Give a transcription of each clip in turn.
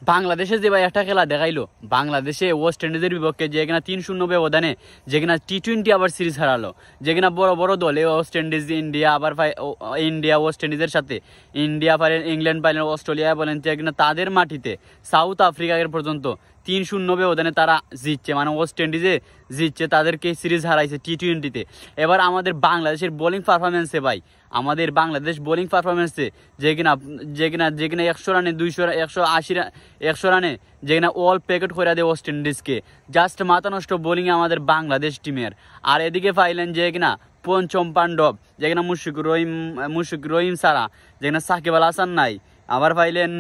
বাংলাদেশে যে ভাই একটা খেলা দেখাইলো, বাংলাদেশে ওয়েস্ট ইন্ডিজের বিপক্ষে যে কিনা 3-0 ব্যবধানে যে কিনা টি-20 আবার সিরিজ হারালো, যে কিনা বড় বড় দলে ওয়েস্ট ইন্ডিজ, ইন্ডিয়া আবার ইন্ডিয়া ওয়েস্ট ইন্ডিজের সাথে, ইন্ডিয়া পারেন, ইংল্যান্ড পারেন, অস্ট্রেলিয়া বলেন, যে কিনা তাদের মাটিতে সাউথ আফ্রিকা পর্যন্ত 3-0 ব্যবধানে তারা জিতছে, মানে ওয়েস্ট ইন্ডিজে জিতছে, তাদেরকে সিরিজ হারাইছে টি-20-তে। এবার আমাদের বাংলাদেশের বোলিং পারফরমেন্সে ভাই, আমাদের বাংলাদেশ বোলিং পারফরমেন্সে যে কিনা 100 রানে 100 রানে যে কিনা অল প্যাকেট করে দেয় ওয়েস্ট ইন্ডিজকে, জাস্ট মাথা নষ্ট বোলিং আমাদের বাংলাদেশ টিমের। আর এদিকে পাইলেন যে কিনা পঞ্চম পাণ্ডব, যেখানে মুশফিক রহিম সারা, যেখানে সাকিব আল হাসান নাই, আবার পাইলেন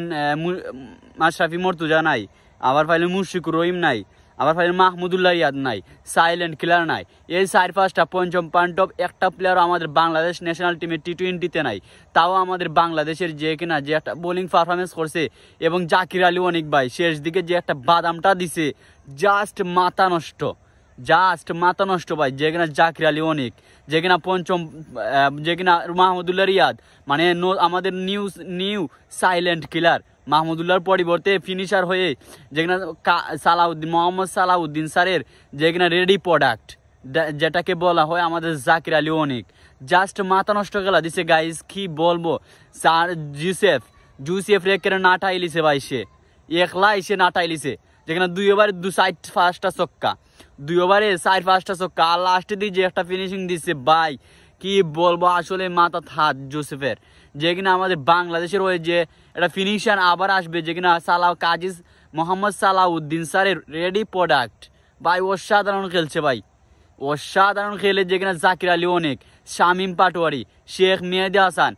মাশরাফি মর্তুজা নাই, আবার পাইলেন মুশফিকুর রহিম নাই, আবার পাইলেন মাহমুদুল্লাহ রিয়াদ নাই, সাইলেন্ট কিলার নাই। এই 4-5টা পঞ্চম পাণ্ডব একটা প্লেয়ারও আমাদের বাংলাদেশ ন্যাশনাল টিমের টি-20তে নাই। তাও আমাদের বাংলাদেশের যে কিনা যে একটা বোলিং পারফরমেন্স করছে, এবং জাকির আলী অনেক ভাই শেষ দিকে যে একটা বাদামটা দিছে, জাস্ট মাথা নষ্ট ভাই, যে কিনা জাকির আলী অনেক, যে কিনা পঞ্চম, যে কিনা মাহমুদুল্লাহ রিয়াদ, মানে আমাদের নিউ সাইলেন্ট কিলার, মাহমুদুল্লাহর পরিবর্তে ফিনিশার হয়ে যে কিনা মোহাম্মদ সালাউদ্দিন স্যারের যে কিনা রেডি প্রোডাক্ট, যেটাকে বলা হয় আমাদের জাকির আলী অনেক, জাস্ট মাথা নষ্ট খেলা দিছে গাইজ, কি বলবো। স্যার জুসেফ রেকের নাটাইলিছে ভাই, সে একলা এসে নাটাইলিছে, যেখানে 2 ওভারে 2 সাইড 5টা ছক্কা, 2 ওভারে 4-5টা ছক্কা, আর লাস্টে দিয়ে যে একটা ফিনিশিং দিচ্ছে ভাই, কি বলবো, আসলে মাথা থাত জোসেফের, যে কিনা আমাদের বাংলাদেশের হয়ে যে একটা ফিনিশার আবার আসবে, যে কিনা মোহাম্মদ সালাউদ্দিন স্যারের রেডি প্রোডাক্ট ভাই, অসাধারণ খেলছে ভাই, অসাধারণ খেলে, যে কিনা জাকির আলী অনেক, শামীম পাটোয়ারি, শেখ মেহেদি হাসান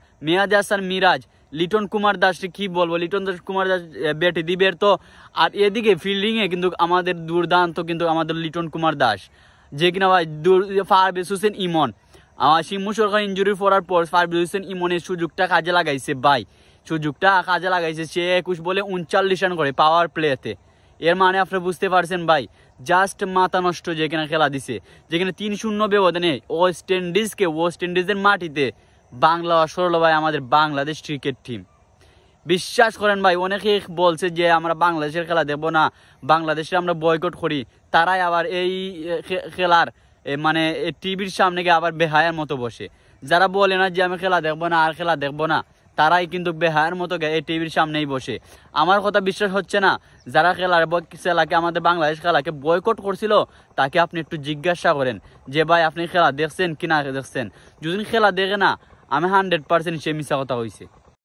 মিরাজ, লিটন কুমার দাস, কি বলবো, লিটন কুমার দাস ব্যাটে দিবের তো। আর এদিকে ফিল্ডিংয়ে কিন্তু আমাদের দুর্দান্ত, কিন্তু আমাদের লিটন কুমার দাস, যে কিনা ভাই পারভেজ হোসেন ইমন, শিমু সরকার ইঞ্জুরি পড়ার পর পারভেজ হোসেন ইমনের সুযোগটা কাজে লাগাইছে ভাই, সে 21 বলে 39 রান করে পাওয়ার প্লেতে। এর মানে আপনারা বুঝতে পারছেন ভাই, জাস্ট মাথা নষ্ট যে কিনা খেলা দিছে, যেখানে 3-0 ব্যবধানে ওয়েস্ট ইন্ডিজের মাটিতে বাংলা সরল ভাই আমাদের বাংলাদেশ ক্রিকেট টিম। বিশ্বাস করেন ভাই, অনেকে বলছে যে আমরা বাংলাদেশের খেলা দেখবো না, বাংলাদেশে আমরা বয়কট করি, তারাই আবার এই খেলার মানে টিভির সামনে গিয়ে আবার বেহায়ার মতো বসে। যারা বলে না যে আমি খেলা দেখবো না আর খেলা দেখবো না, তারাই কিন্তু বেহায়ার মতো এই টিভির সামনেই বসে। আমার কথা বিশ্বাস হচ্ছে না, যারা খেলাকে আমাদের বাংলাদেশ খেলাকে বয়কট করছিল, তাকে আপনি একটু জিজ্ঞাসা করেন যে ভাই আপনি খেলা দেখছেন কি না দেখছেন। যদি খেলা দেখে না, আমি 100% সে মিশা কথা হয়েছে।